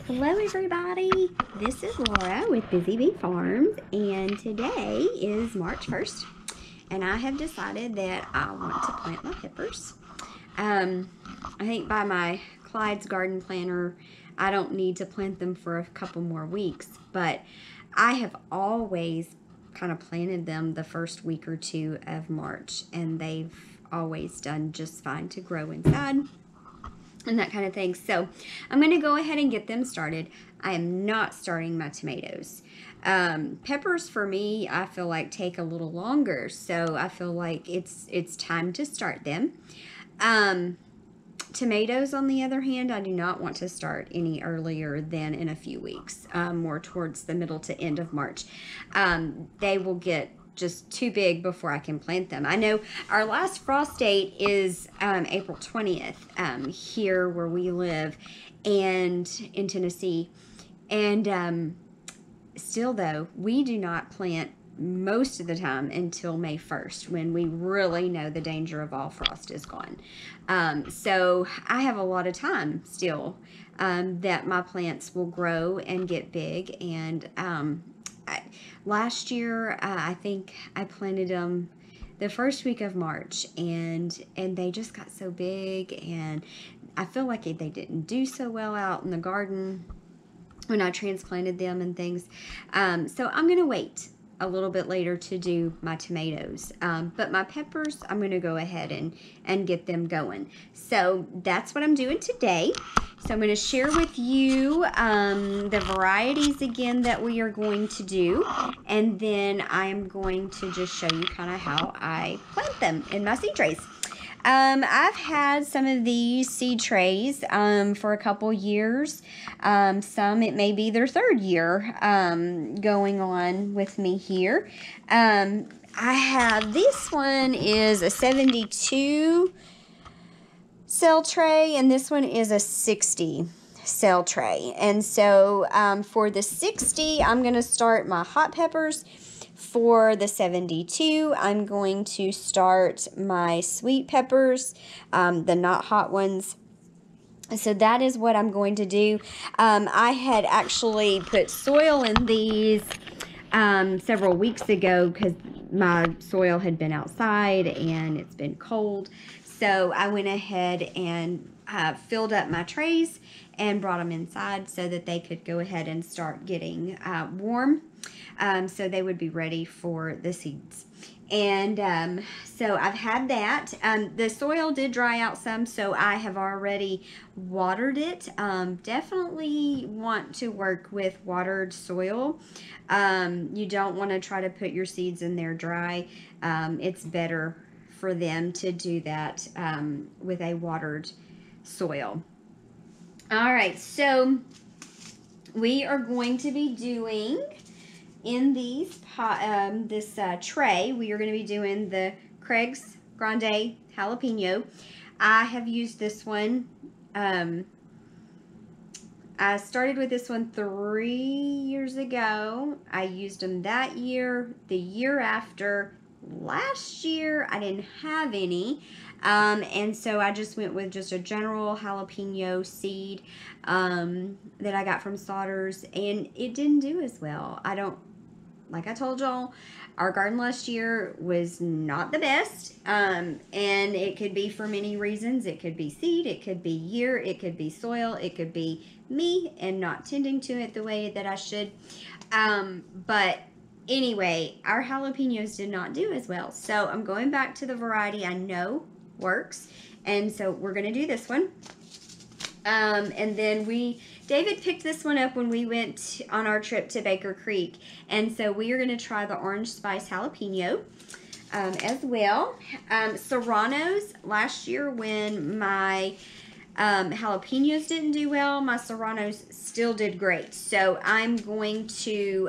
Hello everybody, this is Laura with Busy Bee Farms, and today is March 1st and I have decided that I want to plant my peppers. I think by my Clyde's garden planner I don't need to plant them for a couple more weeks, but I have always kind of planted them the first week or two of March, and they've always done just fine to grow inside and that kind of thing. So I'm going to go ahead and get them started. I am not starting my tomatoes. Peppers for me, I feel like take a little longer, so I feel like it's time to start them. Tomatoes, on the other hand, I do not want to start any earlier than in a few weeks, more towards the middle to end of March. They will get just too big before I can plant them. I know our last frost date is April 20th here where we live and in Tennessee. And still though, we do not plant most of the time until May 1st, when we really know the danger of all frost is gone. So I have a lot of time still that my plants will grow and get big. And last year, I think I planted them the first week of March, and they just got so big, and I feel like they didn't do so well out in the garden when I transplanted them and things. So I'm going to wait a little bit later to do my tomatoes, but my peppers, I'm going to go ahead and get them going. So that's what I'm doing today. So I'm going to share with you the varieties again that we are going to do, and then I'm going to just show you kind of how I plant them in my seed trays. I've had some of these seed trays for a couple years. Some it may be their third year going on with me here. I have, this one is a 72 cell tray, and this one is a 60 cell tray. And so for the 60, I'm going to start my hot peppers. For the 72, I'm going to start my sweet peppers, the not hot ones. So that is what I'm going to do. I had actually put soil in these several weeks ago because my soil had been outside and it's been cold. So I went ahead and filled up my trays and brought them inside so that they could go ahead and start getting warm. So they would be ready for the seeds. And so I've had that. The soil did dry out some, so I have already watered it. Definitely want to work with watered soil. You don't want to try to put your seeds in there dry. It's better for them to do that with a watered soil. All right, so we are going to be doing in these this tray, we are going to be doing the Craig's Grande Jalapeno. I have used this one. I started with this one 3 years ago. I used them that year, the year after. Last year, I didn't have any. And so I just went with just a general jalapeno seed that I got from Slaughter's, and it didn't do as well. Like I told y'all, our garden last year was not the best, and it could be for many reasons. It could be seed, it could be year, it could be soil, it could be me and not tending to it the way that I should. But anyway, our jalapenos did not do as well. So I'm going back to the variety I know works, and so we're going to do this one. And then David picked this one up when we went on our trip to Baker Creek, and so we are going to try the orange spice jalapeno as well. Serranos, last year when my jalapenos didn't do well, my serranos still did great. So I'm going to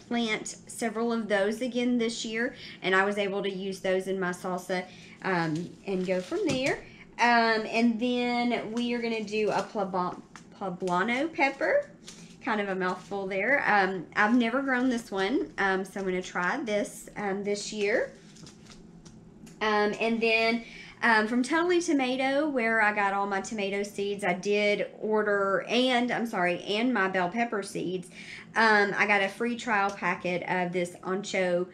plant several of those again this year, and I was able to use those in my salsa and go from there. And then we are going to do a poblano pepper, kind of a mouthful there. I've never grown this one, so I'm going to try this this year. And then From Totally Tomato, where I got all my tomato seeds, I did order, and my bell pepper seeds. I got a free trial packet of this ancho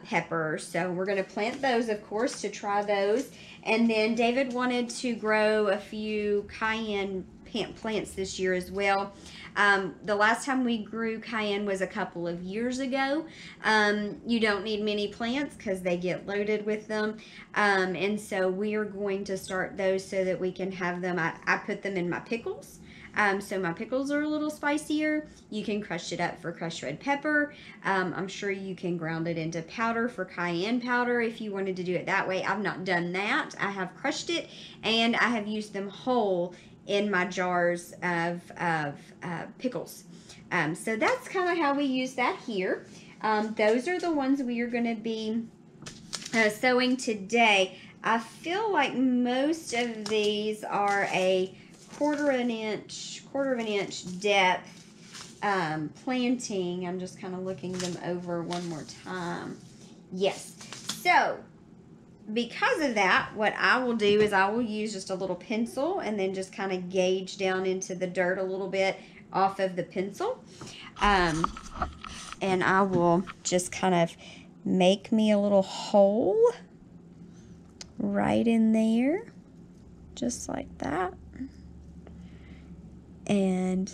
pepper. So we're going to plant those, of course, to try those. And then David wanted to grow a few cayenne plants this year as well. The last time we grew cayenne was a couple of years ago. You don't need many plants because they get loaded with them. And so we are going to start those so that we can have them. I put them in my pickles. So my pickles are a little spicier. You can crush it up for crushed red pepper. I'm sure you can ground it into powder for cayenne powder if you wanted to do it that way. I've not done that. I have crushed it, and I have used them whole in my jars of pickles. So that's kind of how we use that here. Those are the ones we are going to be sewing today. I feel like most of these are a quarter of an inch depth planting. I'm just kind of looking them over one more time. Yes. So because of that, what I will do is I will use just a little pencil and then just kind of gauge down into the dirt a little bit off of the pencil. And I will just kind of make me a little hole right in there, just like that. And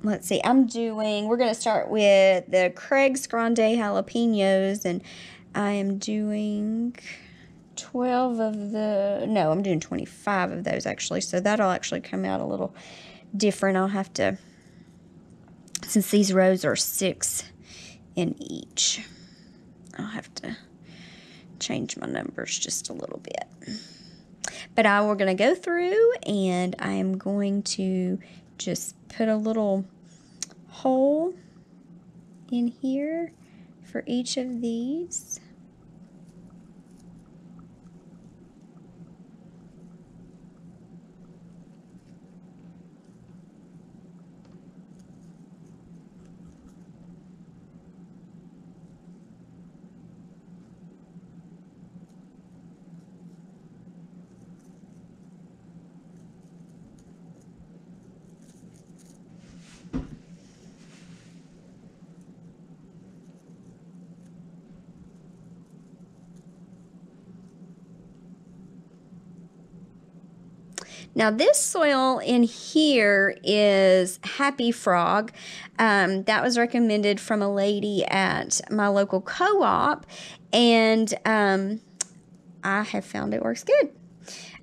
let's see, we're going to start with the Craig's Grande Jalapenos, and I am doing 12 of I'm doing 25 of those actually, so that'll actually come out a little different. I'll have to, since these rows are 6 in each, I'll have to change my numbers just a little bit. But we're going to go through, and I am going to just put a little hole in here for each of these. Now this soil in here is Happy Frog. That was recommended from a lady at my local co-op, and I have found it works good.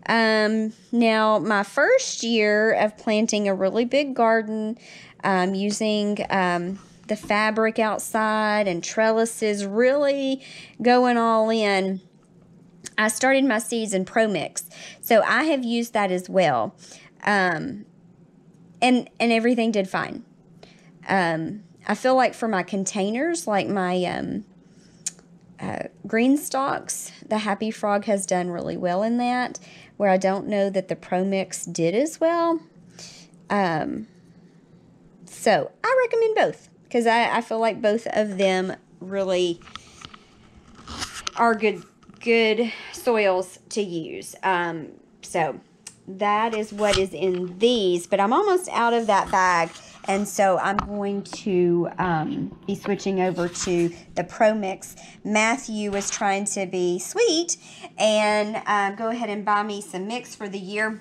Now my first year of planting a really big garden, using the fabric outside and trellises, really going all in, I started my seeds in Pro Mix, so I have used that as well, and everything did fine. I feel like for my containers, like my green stalks, the Happy Frog has done really well in that, where I don't know that the Pro Mix did as well. So I recommend both, because I feel like both of them really are good soils to use. So that is what is in these, but I'm almost out of that bag, and so I'm going to be switching over to the Pro Mix. Matthew was trying to be sweet and go ahead and buy me some mix for the year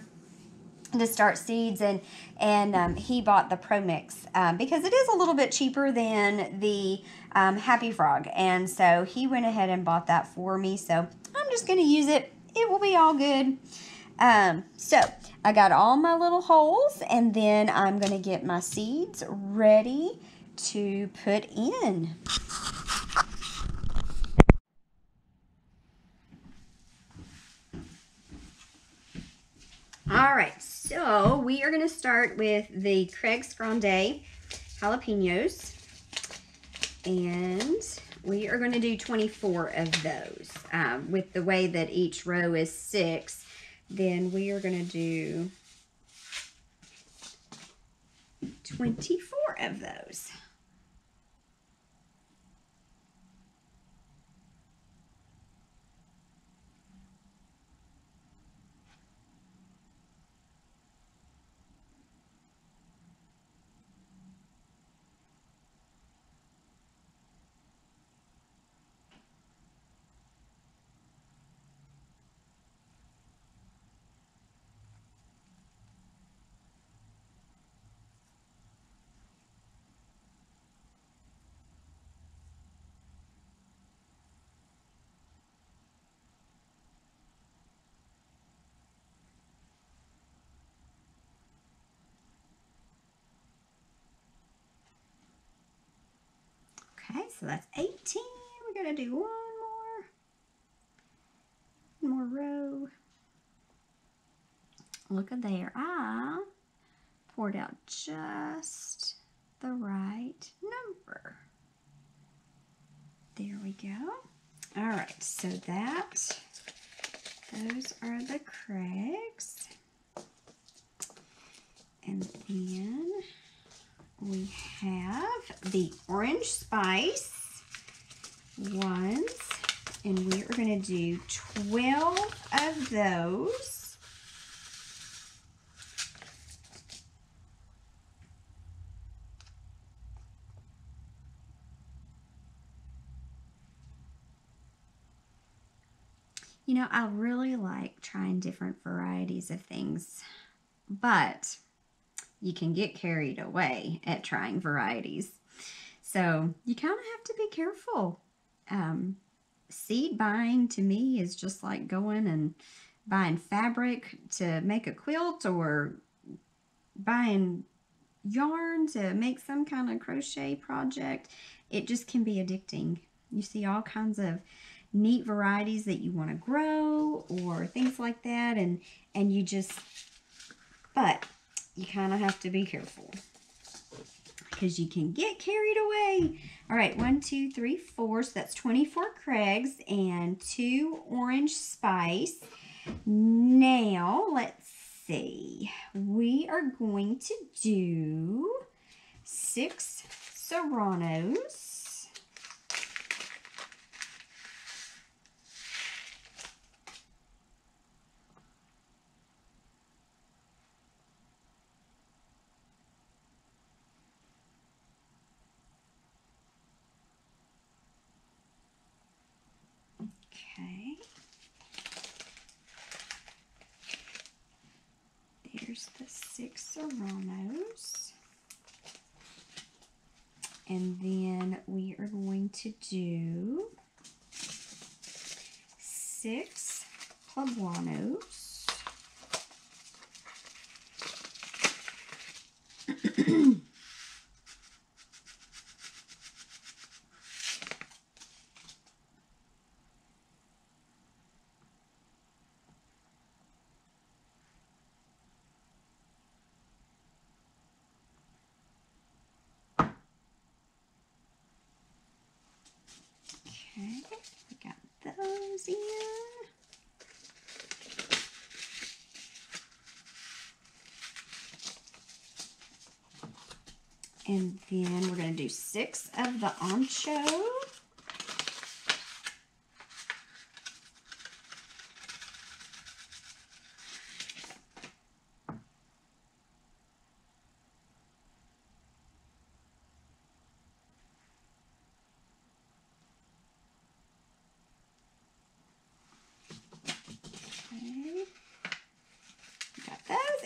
to start seeds, and he bought the Pro Mix because it is a little bit cheaper than the Happy Frog, and so he went ahead and bought that for me, so I'm just going to use it. It will be all good. So I got all my little holes, and then I'm going to get my seeds ready to put in. All right, so we are going to start with the Craig's Grande Jalapenos, and we are going to do 24 of those. With the way that each row is 6, then we are going to do 24 of those. So that's 18. We're going to do one more row. Look at there. I poured out just the right number. There we go. All right, so those are the Craigs. And then we have the orange spice ones, and we are going to do 12 of those. You know, I really like trying different varieties of things, but you can get carried away at trying varieties. So you kind of have to be careful. Seed buying to me is just like going and buying fabric to make a quilt or buying yarn to make some kind of crochet project. It just can be addicting. You see all kinds of neat varieties that you want to grow or things like that, and you just, but you kind of have to be careful because you can get carried away. All right, 1, 2, 3, 4, so that's 24 Craigs and 2 orange spice. Now let's see, we are going to do 6 serranos. Okay, there's the 6 serranos, and then we are going to do 6 poblanos. Okay, we got those in. And then we're going to do 6 of the ancho.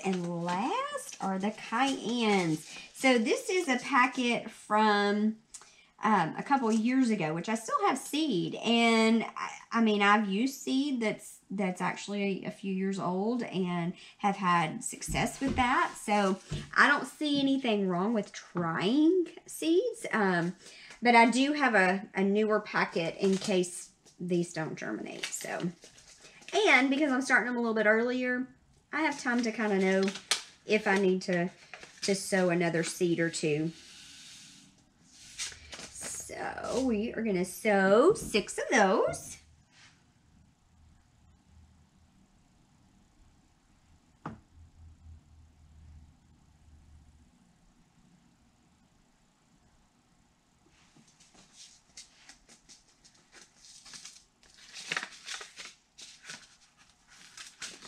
And last are the Cayennes. So this is a packet from a couple years ago, which I still have seed. And I mean, I've used seed that's actually a few years old and have had success with that. So I don't see anything wrong with trying seeds. But I do have a newer packet in case these don't germinate. So, and because I'm starting them a little bit earlier, I have time to kind of know if I need to sow another seed or two. So we are going to sow 6 of those.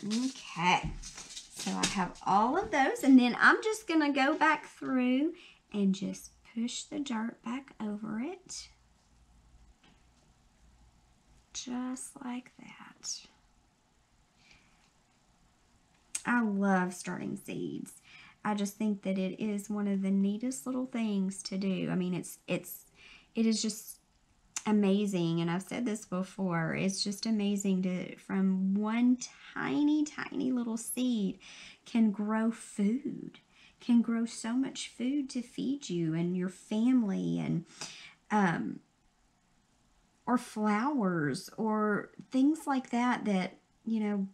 Okay, so I have all of those, and then I'm just going to go back through and just push the dirt back over it. Just like that. I love starting seeds. I just think that it is one of the neatest little things to do. I mean, it is just amazing, and I've said this before, it's just amazing to, from one tiny little seed can grow food, can grow so much food to feed you and your family. And or flowers or things like that that, you know,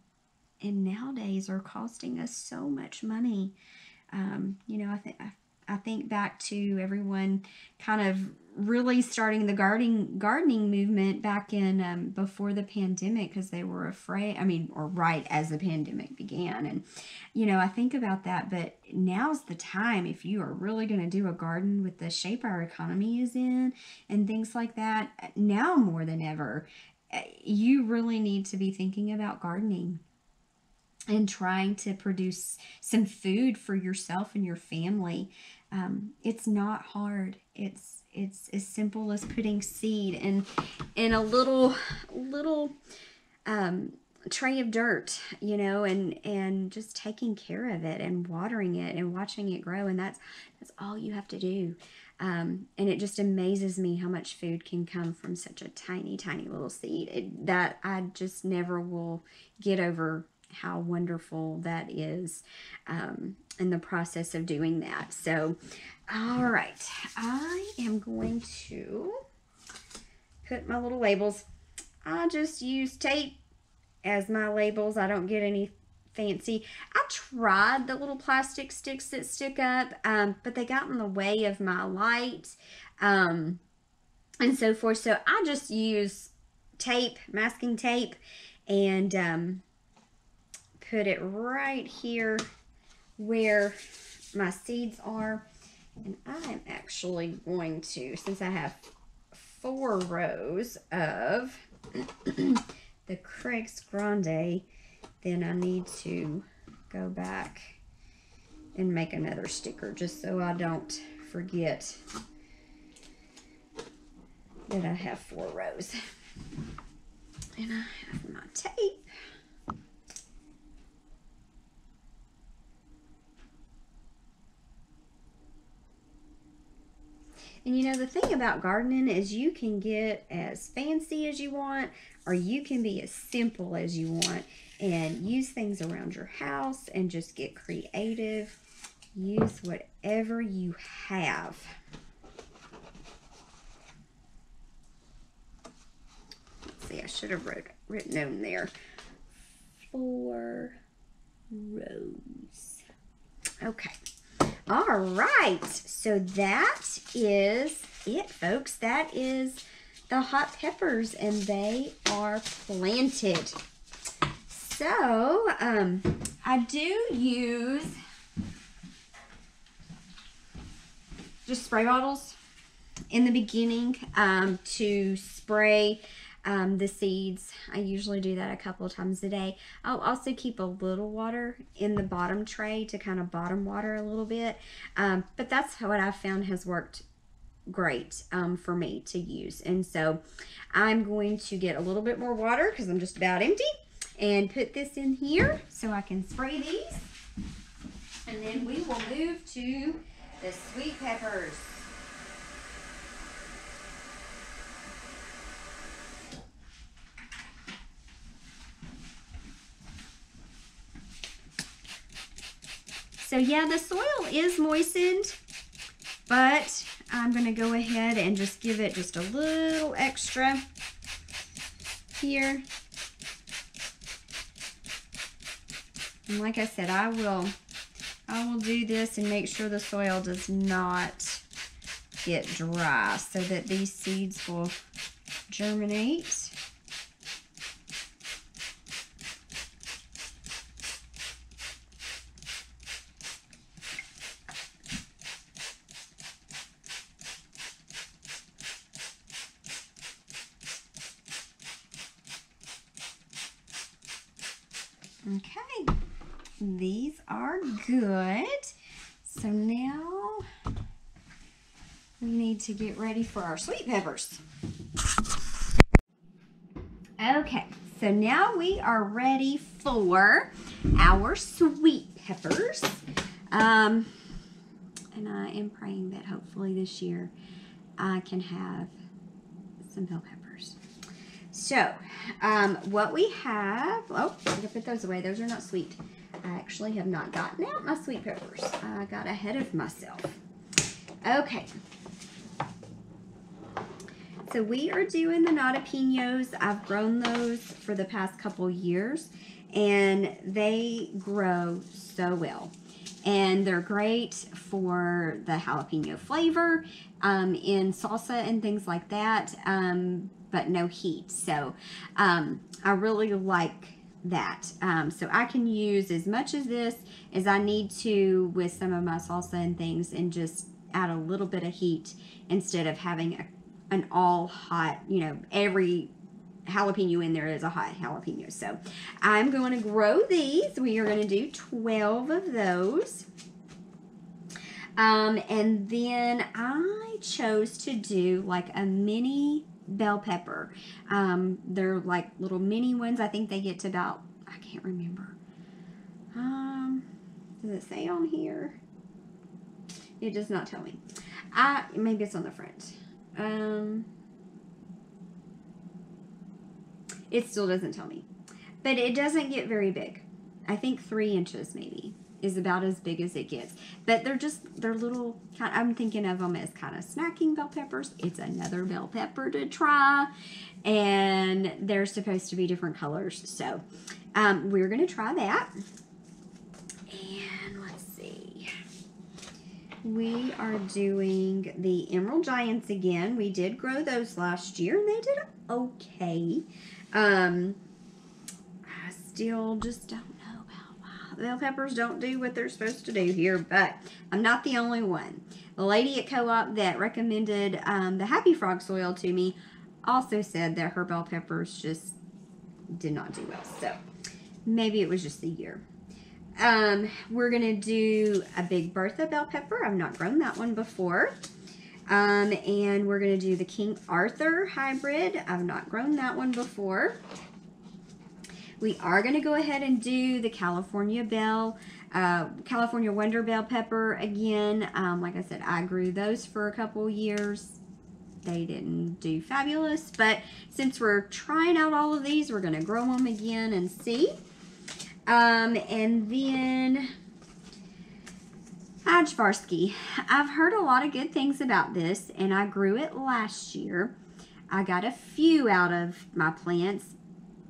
and nowadays are costing us so much money. You know, I think back to everyone kind of really starting the gardening movement back in before the pandemic, because they were afraid. I mean, or right as the pandemic began, and you know, I think about that. But now's the time if you are really going to do a garden with the shape our economy is in and things like that. Now more than ever, you really need to be thinking about gardening and trying to produce some food for yourself and your family. It's not hard. It's as simple as putting seed in a little tray of dirt, you know, and just taking care of it and watering it and watching it grow, and that's all you have to do. And it just amazes me how much food can come from such a tiny little seed. That I just never will get over how wonderful that is in the process of doing that. So, all right, I am going to put my little labels. I just use tape as my labels. I don't get any fancy. I tried the little plastic sticks that stick up, but they got in the way of my light and so forth. So I just use tape, masking tape, and put it right here where my seeds are. And I'm actually going to, since I have 4 rows of the Craig's Grande, then I need to go back and make another sticker just so I don't forget that I have 4 rows. And I have my tape. And you know, the thing about gardening is you can get as fancy as you want, or you can be as simple as you want and use things around your house and just get creative. Use whatever you have. Let's see, I should have written on there 4 rows. Okay. All right, so that is it, folks. That is the hot peppers, and they are planted. So, I do use just spray bottles in the beginning to spray the seeds. I usually do that a couple of times a day. I'll also keep a little water in the bottom tray to kind of bottom water a little bit. But that's what I've found has worked great for me to use. And so I'm going to get a little bit more water because I'm just about empty and put this in here so I can spray these. And then we will move to the sweet peppers. So yeah, the soil is moistened, but I'm going to go ahead and just give it just a little extra here. And like I said, I will do this and make sure the soil does not get dry so that these seeds will germinate. Okay, these are good. So now we need to get ready for our sweet peppers. Okay, so now we are ready for our sweet peppers. And I am praying that hopefully this year I can have some bell peppers. So, what we have, oh, I'm going to put those away. Those are not sweet. I actually have not gotten out my sweet peppers. I got ahead of myself. Okay. So we are doing the jalapenos. I've grown those for the past couple years, and they grow so well. And they're great for the jalapeno flavor in salsa and things like that, but no heat. So I really like that. So I can use as much of this as I need to with some of my salsa and things, and just add a little bit of heat instead of having an all hot, you know, every jalapeno in there is a hot jalapeno. So I'm going to grow these. We are going to do 12 of those. And then I chose to do like a mini bell pepper. They're like little mini ones. I think they get to about, I can't remember. Does it say on here? It does not tell me. Maybe it's on the front. It still doesn't tell me. But it doesn't get very big. I think 3 inches maybe is about as big as it gets. But they're little, I'm thinking of them as kind of snacking bell peppers. It's another bell pepper to try. And they're supposed to be different colors. So we're going to try that. And let's see. We are doing the Emerald Giants again. We did grow those last year and they did okay. I still just don't know about why bell peppers don't do what they're supposed to do here, but I'm not the only one. The lady at Co-op that recommended the Happy Frog soil to me also said that her bell peppers just did not do well. So maybe it was just the year. We're going to do a Big Bertha bell pepper. I've not grown that one before. And we're going to do the King Arthur hybrid. I've not grown that one before. We are going to go ahead and do the California Wonder bell pepper again. Like I said, I grew those for a couple years. They didn't do fabulous, but since we're trying out all of these, we're going to grow them again and see. And then Ajvarsky. I've heard a lot of good things about this, and I grew it last year. I got a few out of my plants,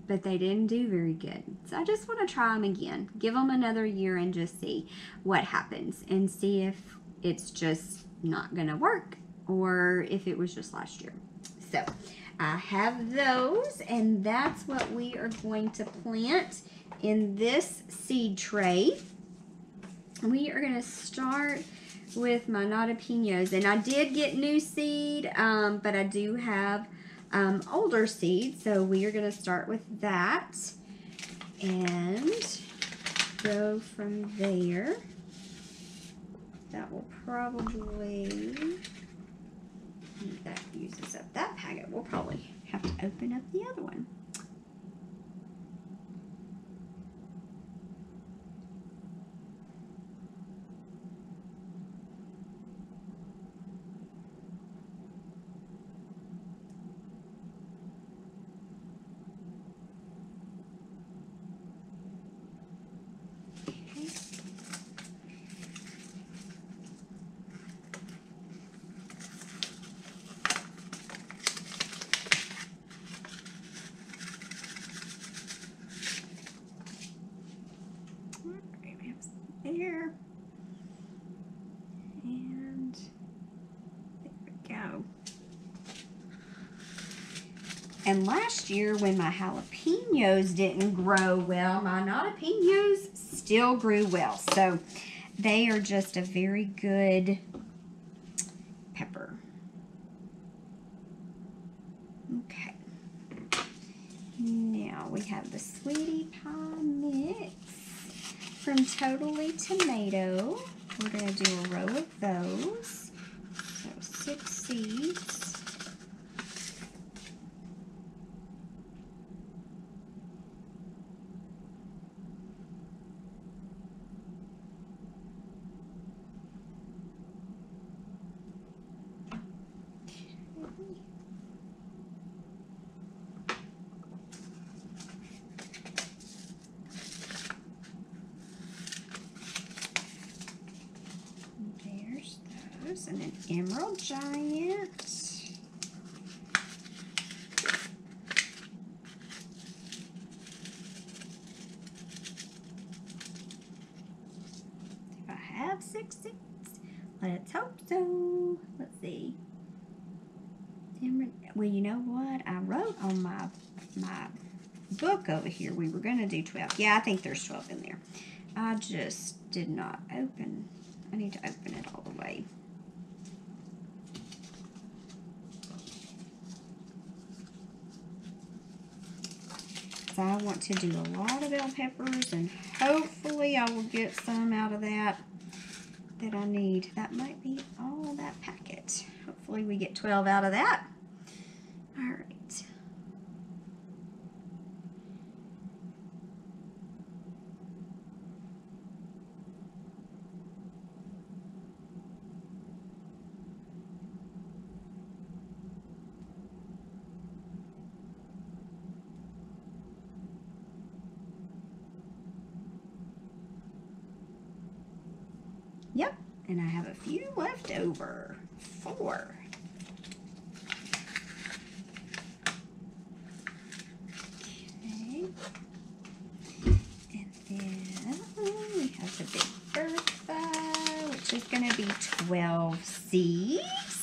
but they didn't do very good. So I just want to try them again. Give them another year and just see what happens, and see if it's just not going to work or if it was just last year. So I have those, and that's what we are going to plant in this seed tray. We are going to start with my jalapenos, and I did get new seed, but I do have older seed, so we are going to start with that and go from there. That will probably, that uses up that packet. We'll probably have to open up the other one. There, and there we go. And last year when my jalapenos didn't grow well, my jalapenos still grew well. So they are just a very good pepper. Okay. Now we have the Sweetie Pie mix from Totally Tomato. We're going to do a row of those. So 6 seeds. And an Emerald Giant. 566. Let's hope so. Let's see. Well, you know what? I wrote on my book over here we were going to do 12. Yeah, I think there's 12 in there. I just did not open. I need to open it all the way. So I want to do a lot of bell peppers, and hopefully I will get some out of that I need. That might be all that packet. Hopefully we get 12 out of that. All right. Yep, and I have a few left over. 4. Okay. And then we have the Big Bertha, which is going to be 12 seeds.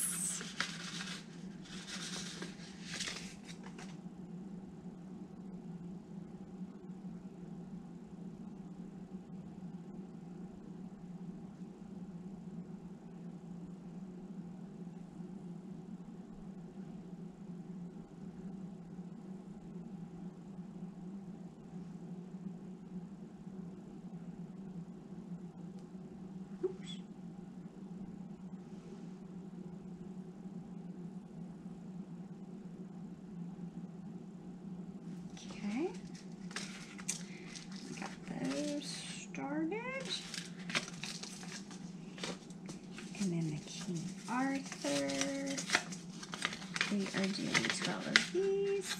Okay, got those started. And then the King Arthur. We are doing 12 of these.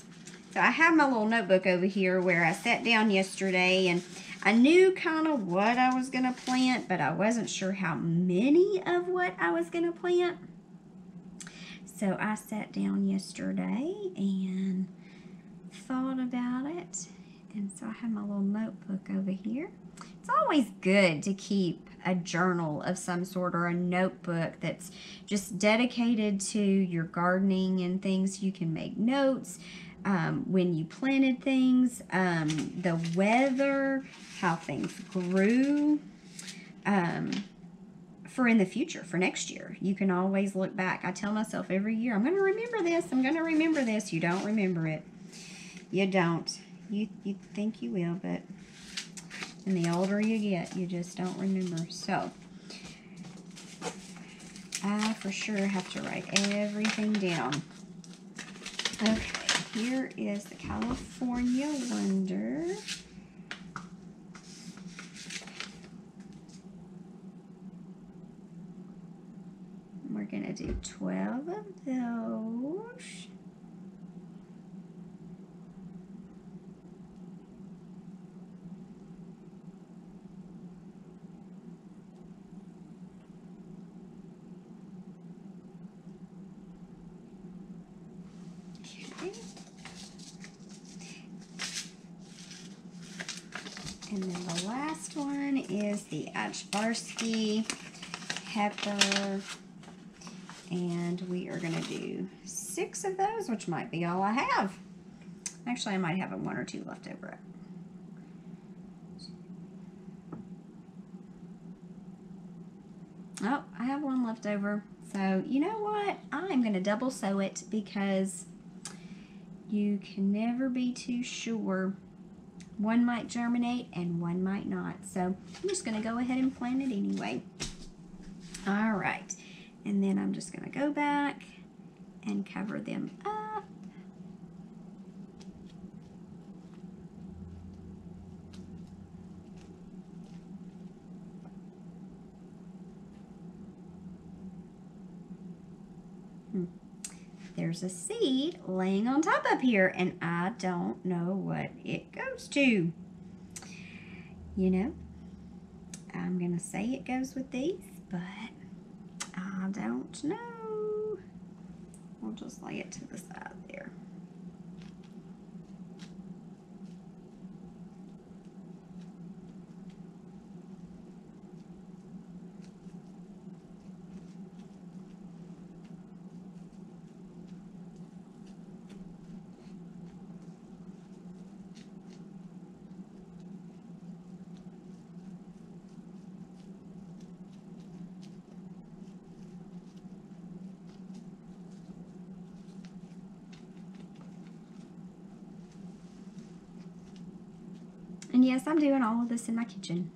So I have my little notebook over here where I sat down yesterday and I knew kind of what I was going to plant, but I wasn't sure how many of what I was going to plant. So I sat down yesterday and thought about it, and so I have my little notebook over here. It's always good to keep a journal of some sort or a notebook that's just dedicated to your gardening and things. You can make notes when you planted things, the weather, how things grew, for in the future, for next year. You can always look back. I tell myself every year, I'm going to remember this, I'm going to remember this. You don't remember it. You don't. You think you will, but and the older you get, you just don't remember. So I for sure have to write everything down. Okay, here is the California Wonder. We're going to do 12 of those. And then the last one is the Ajvarski pepper. And we are going to do 6 of those, which might be all I have. Actually, I might have 1 or 2 left over. Oh, I have 1 left over. So, you know what? I'm going to double sew it because you can never be too sure. One might germinate and one might not. So I'm just going to go ahead and plant it anyway. All right. And then I'm just going to go back and cover them up. There's a seed laying on top up here, and I don't know what it goes to. You know, I'm going to say it goes with these, but I don't know. We'll just lay it to the side there. yes, I'm doing all of this in my kitchen.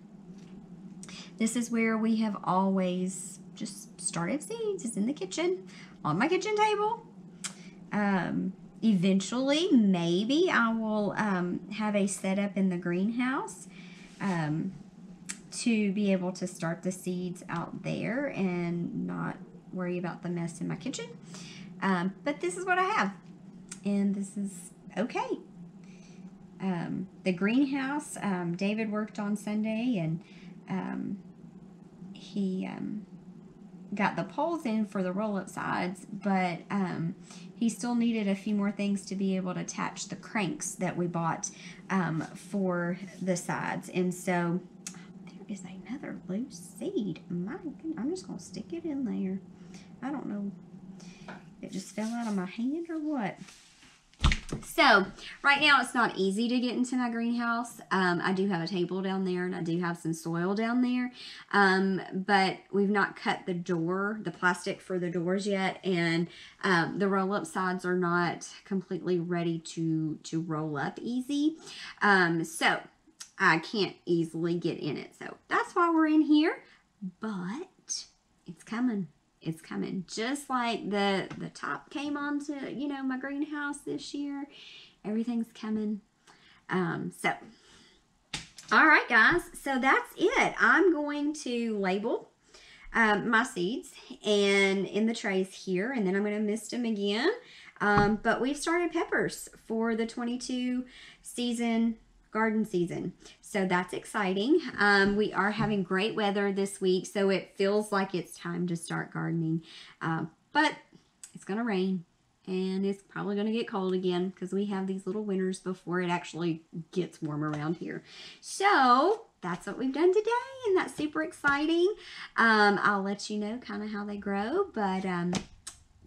This is where we have always just started seeds, is in the kitchen, on my kitchen table. Eventually, maybe I will have a setup in the greenhouse to be able to start the seeds out there and not worry about the mess in my kitchen. But this is what I have, and this is okay. The greenhouse, David worked on Sunday, and he got the poles in for the roll-up sides, but he still needed a few more things to be able to attach the cranks that we bought for the sides. And so there is another loose seed. My goodness, I'm just going to stick it in there. I don't know, it just fell out of my hand or what. So right now it's not easy to get into my greenhouse. I do have a table down there, and I do have some soil down there, but we've not cut the door, the plastic for the doors yet, and the roll-up sides are not completely ready to roll up easy, so I can't easily get in it. So that's why we're in here, but it's coming. It's coming. Just like the top came onto, you know, my greenhouse this year. Everything's coming. So, all right, guys. So that's it. I'm going to label my seeds and in the trays here, and then I'm going to mist them again. But we've started peppers for the 22 season garden season. So that's exciting. We are having great weather this week, so it feels like it's time to start gardening. But it's going to rain, and it's probably going to get cold again because we have these little winters before it actually gets warm around here. So that's what we've done today, and that's super exciting. I'll let you know kind of how they grow, but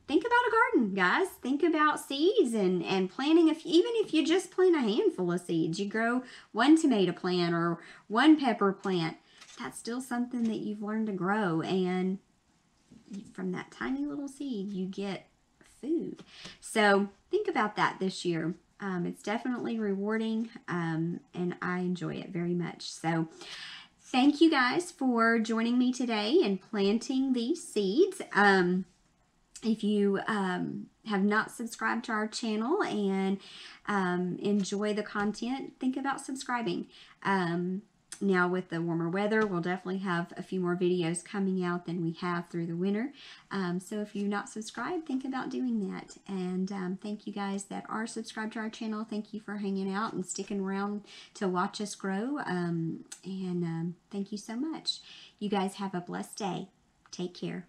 think about a garden, guys. Think about seeds and planting. Even if you just plant a handful of seeds, you grow one tomato plant or one pepper plant, that's still something that you've learned to grow. And from that tiny little seed, you get food. So think about that this year. It's definitely rewarding, and I enjoy it very much. So thank you guys for joining me today and planting these seeds. If you have not subscribed to our channel and enjoy the content, think about subscribing. Now with the warmer weather, we'll definitely have a few more videos coming out than we have through the winter. So if you're not subscribed, think about doing that. And thank you guys that are subscribed to our channel. Thank you for hanging out and sticking around to watch us grow. Thank you so much. You guys have a blessed day. Take care.